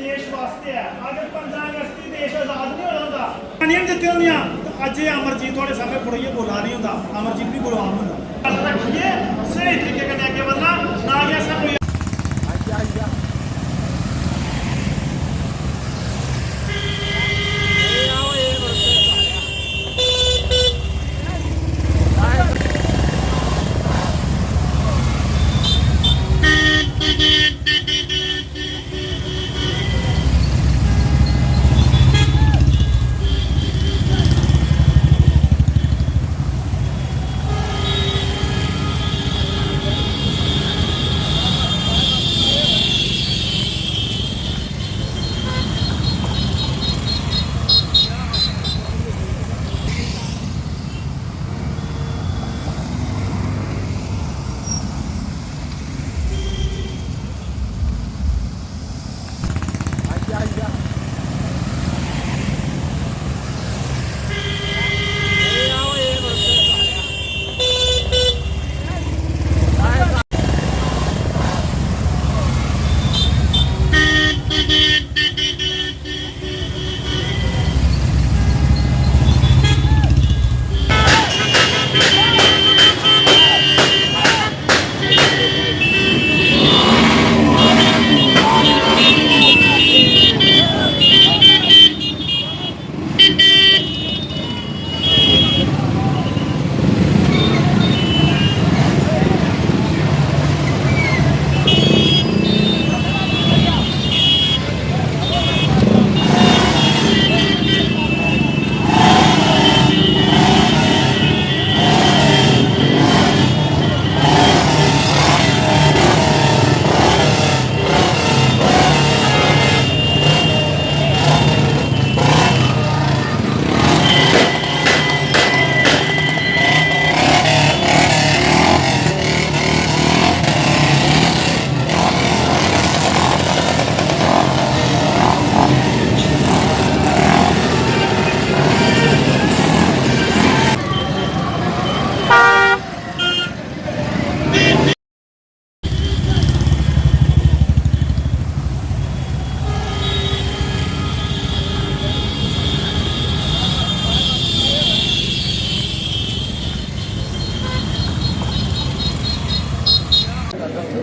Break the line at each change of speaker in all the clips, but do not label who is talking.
देश वास्ते है। अगर 15 अगस्त की देश आज़ाद नहीं होना होता, नहीं दित्ती होंदियां तो अज अमरजीत थोड़े सामने खड़ोइए बोला नहीं होता। अमरजीत भी गुलाम होंदा। रखिए सही तरीके कन्नै अगे बढ़ना, ना कि ऐसा कोई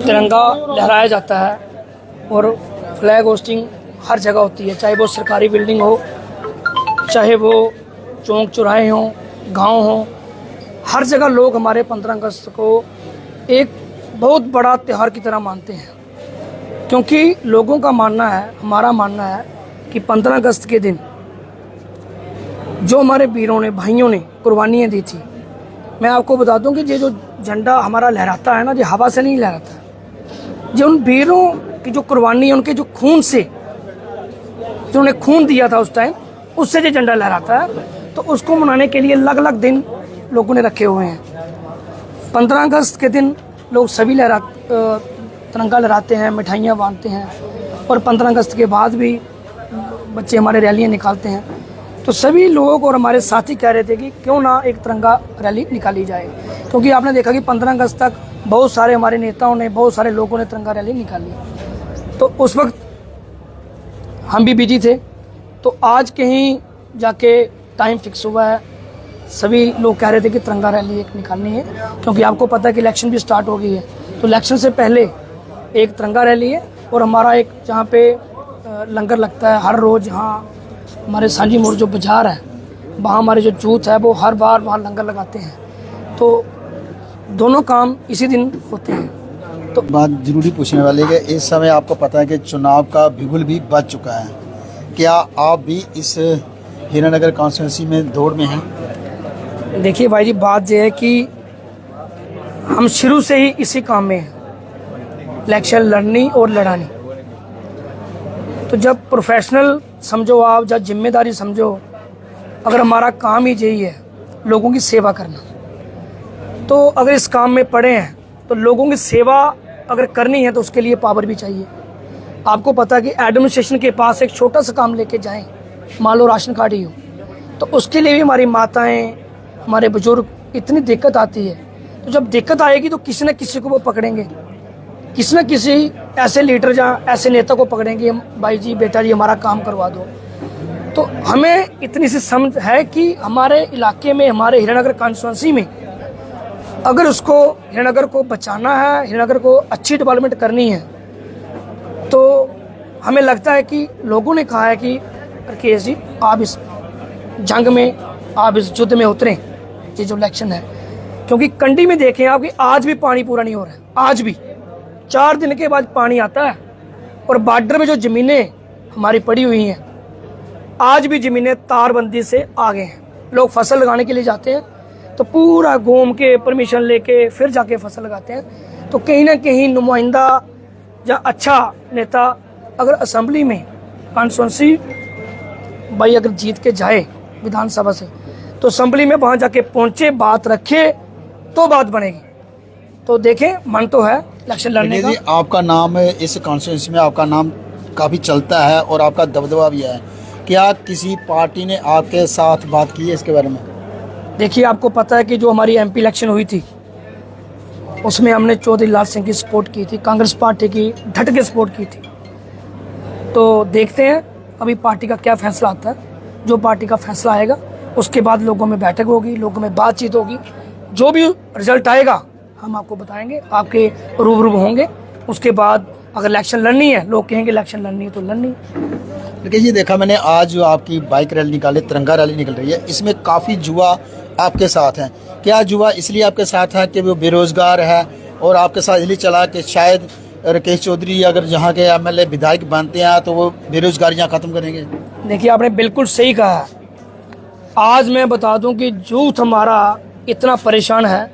तिरंगा लहराया जाता है और फ्लैग होस्टिंग हर जगह होती है, चाहे वो सरकारी बिल्डिंग हो, चाहे वो चौक चौराहे हों, गांव हों, हर जगह लोग हमारे 15 अगस्त को एक बहुत बड़ा त्यौहार की तरह मानते हैं। क्योंकि लोगों का मानना है, हमारा मानना है कि 15 अगस्त के दिन जो हमारे वीरों ने, भाइयों ने कुर्बानियाँ दी थी, मैं आपको बता दूं कि ये जो झंडा हमारा लहराता है ना, ये हवा से नहीं लहराता है। जो उन वीरों की जो कुर्बानी है, उनके जो खून से, जो उन्हें खून दिया था उस टाइम, उससे जो झंडा लहराता है। तो उसको मनाने के लिए अलग अलग दिन लोगों ने रखे हुए हैं। 15 अगस्त के दिन लोग सभी तिरंगा लहराते हैं, मिठाइयाँ बांटते हैं, और 15 अगस्त के बाद भी बच्चे हमारे रैलियाँ निकालते हैं। तो सभी लोग और हमारे साथी कह रहे थे कि क्यों ना एक तिरंगा रैली निकाली जाए, क्योंकि आपने देखा कि 15 अगस्त तक बहुत सारे हमारे नेताओं ने, बहुत सारे लोगों ने तिरंगा रैली निकाली। तो उस वक्त हम भी बिजी थे, तो आज कहीं जाके टाइम फिक्स हुआ है। सभी लोग कह रहे थे कि तिरंगा रैली एक निकालनी है, क्योंकि आपको पता है कि इलेक्शन भी स्टार्ट हो गई है। तो इलेक्शन से पहले एक तिरंगा रैली है, और हमारा एक जहाँ पे लंगर लगता है हर रोज़, जहाँ हमारे सांझी मोड़ जो बाजार है, वहाँ हमारे जो जूथ है वो हर बार वहाँ लंगर लगाते हैं। तो दोनों काम इसी दिन होते हैं। तो
बात जरूरी पूछने वाले कि इस समय आपको पता है कि चुनाव का बिगुल भी बज चुका है, क्या आप भी इस हीरानगर कॉन्स्टिट्यूंसी में दौड़ में हैं?
देखिए भाई जी, बात यह है कि हम शुरू से ही इसी काम में हैं, इलेक्शन लड़नी और लड़ानी। तो जब प्रोफेशनल समझो आप, जब जिम्मेदारी समझो, अगर हमारा काम ही यही है लोगों की सेवा करना, तो अगर इस काम में पड़े हैं तो लोगों की सेवा अगर करनी है तो उसके लिए पावर भी चाहिए। आपको पता है कि एडमिनिस्ट्रेशन के पास एक छोटा सा काम लेके जाएं, मान लो राशन कार्ड ही हो, तो उसके लिए भी हमारी माताएं, हमारे बुजुर्ग, इतनी दिक्कत आती है। तो जब दिक्कत आएगी तो किसी न किसी को वो पकड़ेंगे। किसी न किसी ऐसे लीडर या ऐसे नेता को पकड़ेंगे, भाई जी बेटा जी हमारा काम करवा दो। तो हमें इतनी सी समझ है कि हमारे इलाके में, हमारे हीरानगर कॉन्स्टिट्यूंसी में अगर उसको हीरानगर को बचाना है, हीरानगर को अच्छी डेवलपमेंट करनी है, तो हमें लगता है कि लोगों ने कहा है कि राकेश जी आप इस जंग में, आप इस युद्ध में उतरें, ये जो इलेक्शन है। क्योंकि कंडी में देखें आप कि आज भी पानी पूरा नहीं हो रहा है, आज भी 4 दिन के बाद पानी आता है। और बॉर्डर में जो ज़मीनें हमारी पड़ी हुई हैं, आज भी ज़मीनें तारबंदी से आगे हैं। लोग फसल लगाने के लिए जाते हैं तो पूरा घूम के परमिशन लेके फिर जाके फसल लगाते हैं। तो कहीं ना कहीं नुमाइंदा या अच्छा नेता अगर असेंबली में कॉन्स्टिट्यूंसी भाई अगर जीत के जाए विधानसभा से, तो असेंबली में वहाँ जाके पहुँचे, बात रखे तो बात बनेगी। तो देखें, मन तो है इलेक्शन लड़ने का।
आपका नाम इस कॉन्स्टिट्यूंसी में आपका नाम काफ़ी चलता है और आपका दबदबा भी है। क्या किसी पार्टी ने आपके साथ बात की है इसके बारे में?
देखिए, आपको पता है कि जो हमारी एमपी इलेक्शन हुई थी उसमें हमने चौधरी लाल सिंह की सपोर्ट की थी, कांग्रेस पार्टी की डट के सपोर्ट की थी। तो देखते हैं अभी पार्टी का क्या फैसला आता है। जो पार्टी का फैसला आएगा उसके बाद लोगों में बैठक होगी, लोगों में बातचीत होगी, जो भी रिजल्ट आएगा हम आपको बताएंगे, आपके रूबरू होंगे। उसके बाद अगर इलेक्शन लड़नी है, लोग कहेंगे इलेक्शन लड़नी है तो लड़नी है।
लेकिन ये देखा मैंने आज जो आपकी बाइक रैली निकाली, तिरंगा रैली निकल रही है, इसमें काफ़ी युवा आपके साथ हैं। क्या युवा इसलिए आपके साथ है कि वो बेरोजगार है और आपके साथ इसलिए चला कि शायद राकेश चौधरी अगर यहाँ के एमएलए विधायक बनते हैं तो वो बेरोजगारियाँ ख़त्म करेंगे?
देखिए, आपने बिल्कुल सही कहा। आज मैं बता दूं कि यूथ हमारा इतना परेशान है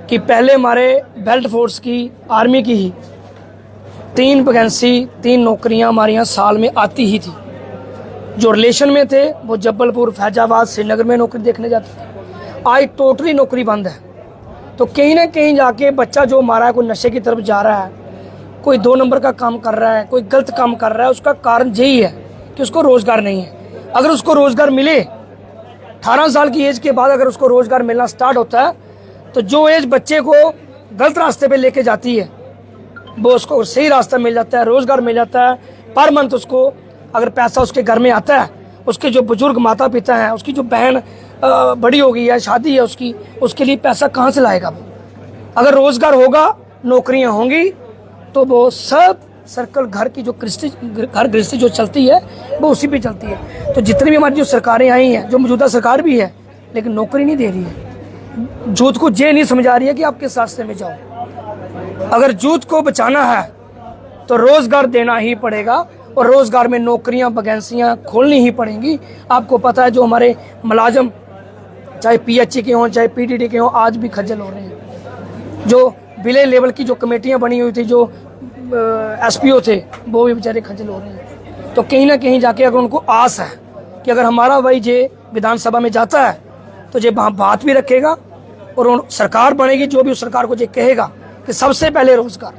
कि पहले हमारे बेल्ट फोर्स की, आर्मी की ही 3 वैकेंसी, 3 नौकरियां हमारे यहाँ साल में आती ही थी। जो रिलेशन में थे वो जबलपुर, फैजाबाद, श्रीनगर में नौकरी देखने जाते थे। आज टोटली नौकरी बंद है। तो कहीं ना कहीं जाके बच्चा जो हमारा है, कोई नशे की तरफ जा रहा है, कोई 2 नंबर का काम कर रहा है, कोई गलत काम कर रहा है, उसका कारण यही है कि उसको रोज़गार नहीं है। अगर उसको रोज़गार मिले, 18 साल की एज के बाद अगर उसको रोज़गार मिलना स्टार्ट होता है, तो जो एज बच्चे को गलत रास्ते पे लेके जाती है वो उसको सही रास्ता मिल जाता है, रोज़गार मिल जाता है। पर मंथ उसको अगर पैसा उसके घर में आता है, उसके जो बुजुर्ग माता पिता हैं, उसकी जो बहन बड़ी हो गई है, शादी है उसकी, उसके लिए पैसा कहाँ से लाएगा वो? अगर रोज़गार होगा, नौकरियाँ होंगी, तो वो सब सर्कल घर की जो गृहस्थी जो चलती है वो उसी पे चलती है। तो जितनी भी हमारी जो सरकारें आई हैं, जो मौजूदा सरकार भी है, लेकिन नौकरी नहीं दे रही है। यूथ को ये नहीं समझा रही है कि आप किस रास्ते में जाओ। अगर यूथ को बचाना है तो रोज़गार देना ही पड़ेगा और रोज़गार में नौकरियां, वैकेंसियां खोलनी ही पड़ेंगी। आपको पता है जो हमारे मुलाजम चाहे पीएचई के हों, चाहे पीटीडी के हों, आज भी खज्जल हो रहे हैं। जो विलेज लेवल की जो कमेटियां बनी हुई थी, जो एसपीओ थे, वो भी बेचारे खज्जल हो रहे हैं। तो कहीं ना कहीं जाके अगर उनको आस है कि अगर हमारा भाई जे विधानसभा में जाता है तो जे वहाँ बात भी रखेगा और सरकार बनेगी, जो भी उस सरकार को ये कहेगा कि सबसे पहले रोज़गार,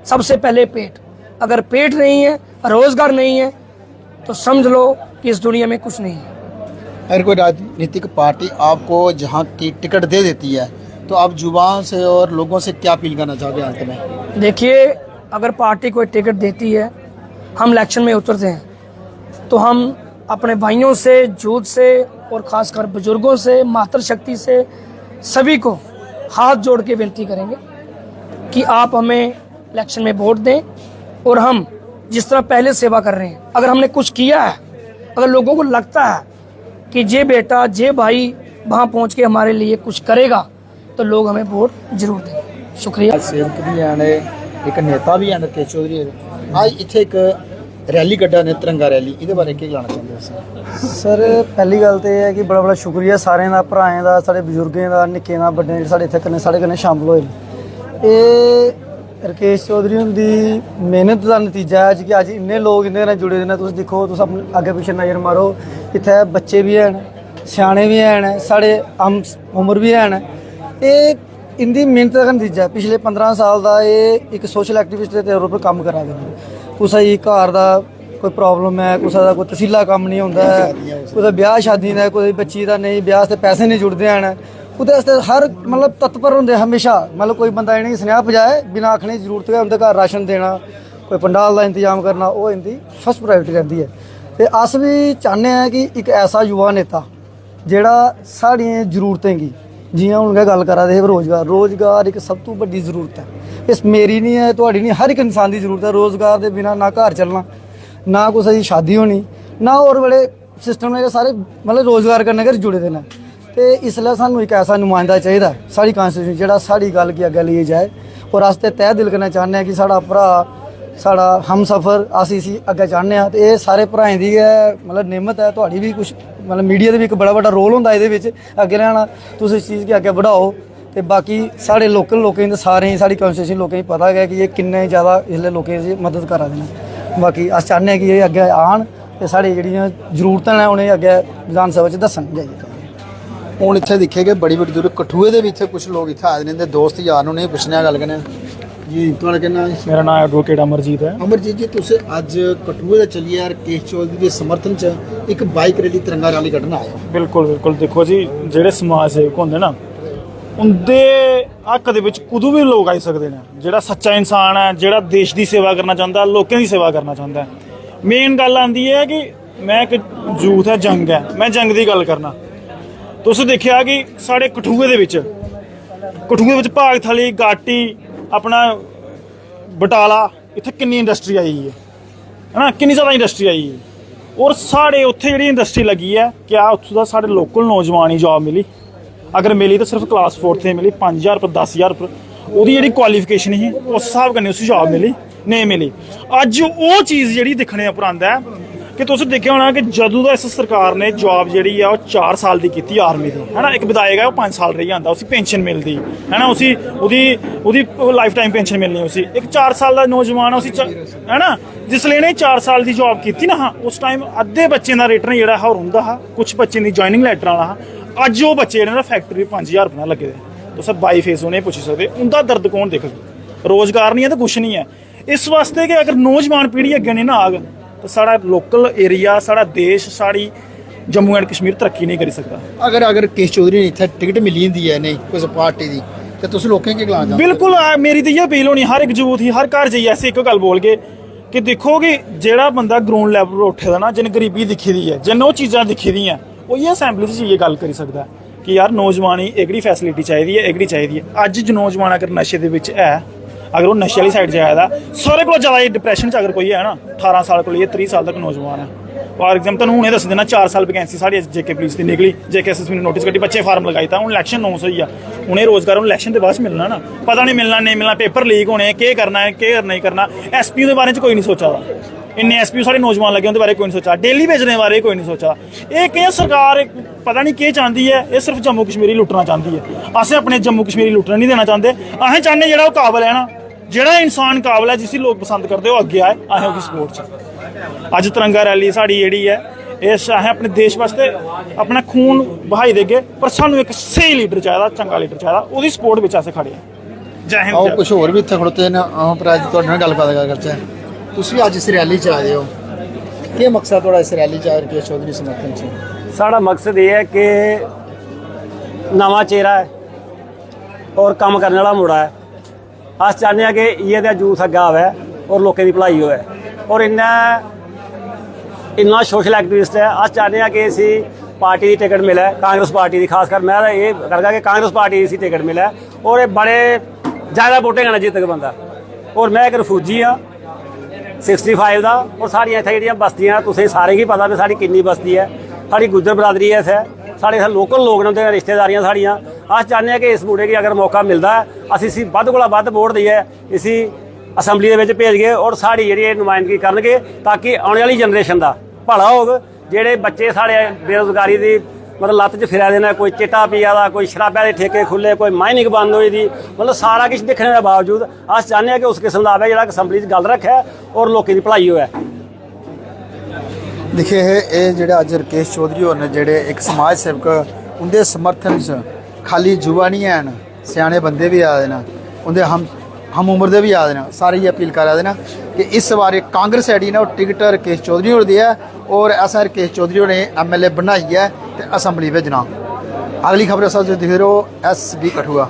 सबसे पहले पेट। अगर पेट नहीं है, रोज़गार नहीं है, तो समझ लो कि इस दुनिया में कुछ नहीं है।
अगर कोई राजनीतिक पार्टी आपको जहाँ की टिकट दे देती है तो आप जुबान से और लोगों से क्या अपील करना चाहोगे अंत में?
देखिए, अगर पार्टी कोई टिकट देती है, हम इलेक्शन में उतरते हैं, तो हम अपने भाइयों से, यूथ से और ख़ासकर बुजुर्गों से, मातृशक्ति से, सभी को हाथ जोड़ के विनती करेंगे कि आप हमें इलेक्शन में वोट दें और हम जिस तरह पहले सेवा कर रहे हैं, अगर हमने कुछ किया है, अगर लोगों को लगता है कि जे बेटा, जे भाई वहाँ पहुँच के हमारे लिए कुछ करेगा, तो लोग हमें वोट जरूर दें। शुक्रिया।
सेवक भी हैं, एक नेता भी हैं राकेश चौधरी। आज इत्थे एक रैली कड्ढा ने, तिरंगा रैली, ਇਹਦੇ ਬਾਰੇ ਕੀ ਕਹਿਣਾ ਚਾਹੁੰਦੇ ਹੋ
सर? पहली गल तो यह है कि बड़ा बड़ा शुक्रिया सारे का, भराएं का, साढ़े बजुर्गों का, निक्के का, बड़े साढ़े इतने कन्नै साढ़े कन्नै शामिल होए। ये राकेश चौधरी उनकी मेहनत का नतीजा है कि अज इन्ने लोग इन्ने कन्नै जुड़े ने। तुम देखो, तुम अपने अगे पिछे नज़र मारो, इत्थे बच्चे भी हैं, सियाने भी हैं, साढ़े आम उम्र भी हैं। ये इनकी मेहनत का नतीजा है। पिछले 15 साल का ये एक सोशल एक्टिविस्ट के तौर पर काम करा दे। कुसा ही घर का कोई प्रॉब्लम है, कुसा का कोई तसीला काम नहीं होंदा है, कुसा ब्याह शादी का, कोई बच्ची का नहीं, ब्याह से पैसे नहीं जुड़ते हैं, ਉਹਦੇ ਵਾਸਤੇ ਹਰ ਮਤਲਬ ਤਤਪਰ ਹੁੰਦੇ ਹਮੇਸ਼ਾ। ਮਤਲਬ ਕੋਈ ਬੰਦਾ ਇਹ ਨਹੀਂ ਸੁਨੇਹਾ ਪਜਾਏ ਬਿਨਾਂ ਆਖਣੇ ਦੀ ਜ਼ਰੂਰਤ ਹੈ, ਉਹਦੇ ਘਰ ਰਾਸ਼ਨ ਦੇਣਾ, ਕੋਈ ਪੰਡਾਲ ਦਾ ਇੰਤਜ਼ਾਮ ਕਰਨਾ, ਉਹ ਇਹਦੀ ਫਸਟ ਪ੍ਰਾਇੋਰਟੀ ਰਹਿੰਦੀ ਹੈ। ਤੇ ਅਸ ਵੀ ਚਾਹੁੰਦੇ ਹਾਂ ਕਿ ਇੱਕ ਐਸਾ ਯੁਵਾ ਨੇਤਾ ਜਿਹੜਾ ਸਾਡੀਆਂ ਜ਼ਰੂਰਤਾਂ ਗੀ, ਜਿਵੇਂ ਹੁਣ ਗੱਲ ਕਰਾ ਦੇ ਰੋਜ਼ਗਾਰ ਇੱਕ ਸਭ ਤੋਂ ਵੱਡੀ ਜ਼ਰੂਰਤ ਹੈ। ਇਸ ਮੇਰੀ ਨਹੀਂ ਹੈ, ਤੁਹਾਡੀ ਨਹੀਂ, ਹਰ ਇੱਕ ਇਨਸਾਨ ਦੀ ਜ਼ਰੂਰਤ ਹੈ। ਰੋਜ਼ਗਾਰ ਦੇ ਬਿਨਾਂ ਨਾ ਘਰ ਚੱਲਣਾ, ਨਾ ਕੋਈ ਸਹੀ ਸ਼ਾਦੀ ਹੋਣੀ, ਨਾ ਹੋਰ ਬੜੇ ਸਿਸਟਮ ਨੇ ਸਾਰੇ ਮਤਲਬ ਰੋਜ਼ਗਾਰ ਕਰਨੇ ਕਰ जुड़े दे न। तो इसलिए सानू एक ऐसा नुमाइंदा चाहिए साड़ी कॉन्स्टिट्यूशन जेड़ा साड़ी गल की अगे लिए जाए। और अस ते तय दिल करना चाहते हैं कि साड़ा भरा साड़ा हम सफ़र अस इसी अगे चाहते हैं। तो ये सारे भराएं दी मतलब नियमत है, तुहाड़ी भी कुछ मतलब मीडिया का भी एक बड़ा बड़ा रोल होंदा इहदे विच अगे रहना, तुस इस चीज़ के अगे बढ़ाओ। तो बाकी साढ़े लोकल लोकें सारे साड़ी कॉन्स्टिट्यूशन लोकें पता है कि ये किन्ने ज़्यादा इसलिए लोकें मदद करा देना। बाकी अस चाहते हैं कि ये अगे आन ते साड़ी जिहड़ियां जरूरतां ने उन्हें अगे विधान सभा च दस्सन जाइए।
ਹੁਣ ਇੱਥੇ ਦੇਖੇਗੇ ਬੜੀ ਬੜੀ ਦੂਰ ਕਠੂਏ ਦੇ ਵਿੱਚ ਕੁਝ ਲੋਕ ਇੱਥੇ ਆਏ ਨੇ ਤੇ ਦੋਸਤ ਯਾਰ ਨੂੰ ਨਹੀਂ ਪੁੱਛਣਾ ਗੱਲ ਕਰਨਾ ਜੀ। ਤੁਹਾਡਾ ਕਿੰਨਾ ਹੈ?
ਮੇਰਾ ਨਾਮ ਐਡਵੋਕੇਟ ਅਮਰਜੀਤ ਹੈ।
ਅਮਰਜੀਤ ਜੀ ਤੁਸੀਂ ਅੱਜ ਕਠੂਏ ਦੇ ਚੱਲੀਏ ਯਾਰ ਕੇਸ਼ ਚੌਧਰੀ ਦੇ ਸਮਰਥਨ 'ਚ ਇੱਕ ਬਾਈਕ ਰੈਲੀ ਤਿਰੰਗਾ ਰੈਲੀ ਕੱਢਣ ਆਏ ਹੋ।
ਬਿਲਕੁਲ ਬਿਲਕੁਲ, ਦੇਖੋ ਜੀ ਜਿਹੜੇ ਸਮਾਜ ਸੇਵਕ ਹੁੰਦੇ ਨਾ ਉਹਦੇ ਹੱਕ ਦੇ ਵਿੱਚ ਕੁਦੋਂ ਵੀ ਲੋਕ ਆਈ ਸਕਦੇ ਨੇ। ਜਿਹੜਾ ਸੱਚਾ ਇਨਸਾਨ ਹੈ, ਜਿਹੜਾ ਦੇਸ਼ ਦੀ ਸੇਵਾ ਕਰਨਾ ਚਾਹੁੰਦਾ, ਲੋਕਾਂ ਦੀ ਸੇਵਾ ਕਰਨਾ ਚਾਹੁੰਦਾ। ਮੇਨ ਗੱਲ ਆਉਂਦੀ ਹੈ ਕਿ ਮੈਂ ਇੱਕ ਯੂਥ ਹੈ, ਜੰਗ ਹੈ, ਮੈਂ ਜੰਗ ਦੀ ਗੱਲ ਕਰਨਾ। ਤੁਸੀਂ ਦੇਖਿਆ ਕਿ ਸਾਡੇ ਕਠੂਏ ਦੇ ਵਿੱਚ ਭਾਗ ਥਲੀ ਗਾਟੀ ਆਪਣਾ ਬਟਾਲਾ ਇੱਥੇ ਕਿੰਨੀ ਇੰਡਸਟਰੀ ਆਈ ਹੈ ਨਾ, ਕਿੰਨੀ ਜ਼ਿਆਦਾ ਇੰਡਸਟਰੀ ਆਈ ਹੈ। ਔਰ ਸਾਡੇ ਉੱਥੇ ਜਿਹੜੀ ਇੰਡਸਟਰੀ ਲੱਗੀ ਹੈ, ਕਿਆ ਉੱਥੋਂ ਦਾ ਸਾਡੇ ਲੋਕਲ ਨੌਜਵਾਨ ਹੀ ਜੋਬ ਮਿਲੀ? ਅਗਰ ਮਿਲੀ ਤਾਂ ਸਿਰਫ ਕਲਾਸ 4 ਤੇ ਮਿਲੀ, 5000 ਰੁਪਏ 10000 ਰੁਪਏ ਉਹਦੀ ਜਿਹੜੀ ਕੁਆਲੀਫਿਕੇਸ਼ਨ ਸੀ ਉਸ ਹਿਸਾਬ ਕਨੇ ਉਸ ਜੋਬ ਮਿਲੀ ਨਹੀਂ ਮਿਲੀ। ਅੱਜ ਉਹ ਚੀਜ਼ ਜਿਹੜੀ ਦੇਖਣੇ ਉੱਪਰ ਆਉਂਦਾ ਹੈ कि तुम देखा होना कि जदों का इस सरकार ने जॉब जी है 4 साल की की आर्मी की है ना, एक विधायक है वो 5 साल रही आता, उसी पेंशन मिलती है ना, उसी लाइफ टाइम पेंशन मिलनी। उसी एक 4 साल का नौजवान है, उसी है ना, जिसले ने 4 साल की जॉब की ना, हाँ उस टाइम अद्धे बच्चे का रिटर्न जोड़ा है होंदा हा, कुछ बच्चे की जॉइनिंग लैटर वाला हा। अज वो बच्चे ने फैक्ट्री 5000 रुपये लगे दे, तुस बाई फेस उन्हें पुछी सकते उनका दर्द कौन देख। रोज़गार नहीं है तो कुछ नहीं है। इस वास्ते कि अगर नौजवान पीढ़ी अगे नहीं ना आग तो साड़ा लोकल एरिया, साड़ा देश, साड़ी जम्मू एंड कश्मीर तरक्की नहीं कर सकता।
अगर केश चौधरी ने इत्थे टिकट मिली होंदी है नहीं किसी पार्टी की तो तुम लोगों के खिलाफ?
बिल्कुल, मेरी तो यह अपील होनी हर एक यूथ ही हर घर जाइए ऐसे एक गल बोल के कि देखो कि जेड़ा बंदा ग्राउंड लैवल पर उठे दा ना, जिन गरीबी दिखी दी है, जिन वो चीज़ां दिखी दी हैं, वो ये असैंबली च ये गल करी सकता है कि यार नौजवान ही एगड़ी फैसिलिटी चाहिए है, एगड़ी चाहिए है। अज जो नौजवान अगर नशे दे विच है, अगर वो नशे वाली साइड जाए सारे को ज़्यादा डिप्रैशन अगर कोई है ना, 18 साल को 30 साल तक नौजवान है। फॉर एग्जाम्पल तुम हूँ दस देना 4 साल वैकेंसी साढ़ी JK पुलिस की निकली, JK SSB ने नोटिस कटी, बच्चे फार्म लगाई था, हूँ इलैक्शन 900 ही आ, उन्हें रोज़गार इलैक्शन के बाद मिलना ना, पता नहीं मिलना नहीं मिलना, पेपर लीक होने, क्या करना है क्या नहीं करना। SPU के बारे में कोई नहीं सोचा था, इन्ने SPU सारे नौजवान लगे उनके बारे कोई नहीं सोचा, डेली भेजने के बारे कोई नहीं सोचा। ये क्या सरकार पता नहीं क्या चाहती है, ये सिर्फ जम्मू कश्मीरी लुटना चाहती है। असें अपने जम्मू कश्मीरी लुटना नहीं देना चाहते, असें चाहते जो काबल है ना, ਜਿਹੜਾ इंसान काबल है जिसी लोग पसंद करते हो अगे आए, असें उसकी सपोर्ट च। अज तिरंगा रैली साड़ी जी है, इस असें अपने देश वास्ते अपना खून बहाई देगे, पर सानू एक सही लीडर चाहिए, चंगा लीडर चाहिए, उसकी सपोर्ट में असें खड़े हैं। जय हिंद।
आओ कुछ होर भी इत्थे खड़ोते हैं, पर अज तुहाडे नाल गलबात करचै। तुसीं अज इस रैली च आए हो, क्या मकसद तुहाडा इस रैली च आए केश चौधरी समर्थन च?
साड़ा मकसद ये है कि नवा चेहरा है और काम करने वाला मुड़ा है। अस चाहते हैं कि ये यूथ अगे आवे और लोगों की भलाई होए, और इन्ना सोशल एक्टिविस्ट है। अस चाहते हैं कि इसी पार्टी की टिकट मिले, कांग्रेस पार्टी की, खासकर मैं ये करगा कि कांग्रेस पार्टी इसी टिकट मिले और ये बड़े ज़्यादा वोटें कन्नै जित्तग बंदा। और मैं एक रफूजी हाँ 65 का, और साड़ियाँ इत्थै जेह्ड़ियां बस्तियां तुसें सारें गी पता भी साड़ी किन्नी बस्ती है, साड़ी गुज्जर बरादरी है इत्थै, साढ़े इत्थै लोकल लोग ने, उं'दियां रिश्तेदारियां साड़ियां। अस चाहते हैं कि इस मुड़े गी अगर मौका मिलता है अस इसी बद्ध कोला बद्ध वोट देइयै इसी असैंबली दे विच भेजगे और साड़ी जेह्ड़ी नुमाइंदगी करनगे, ताकि आने वाली जनरेशन दा भला होग। जेह्ड़े बच्चे साढ़े बेरोजगारी दी मतलब लत्त च फिरा दे ने, कोई चिट्टा पिया दा, कोई शराबा दे ठेके खुले, कोई माइनिंग बंद होई दी, मतलब सारा किश दिक्खने दे बावजूद अस चाहते हैं कि उस किस्म दा आवे जेह्ड़ा असैंबली च गल रखे और लोकें दी भलाई होए।
देखिए ये जेह्ड़े अज राकेश चौधरी होर ने, जेह्ड़े एक समाज सेवक, उनके समर्थन च खाली युवा नहीं हैन, सियाने बंदे भी आए न, उनके हम उम्र दे भी आए न, सारे ये अपील करा दे न कि इस बार कांग्रेस जेह्ड़ी ना टिकट राकेश चौधरी होर दी है, और असें राकेश चौधरी होरें MLA बनाइयै ते असैंबली भेजना। अगली खबर साथ जो दिख रहे हो SD कठुआ।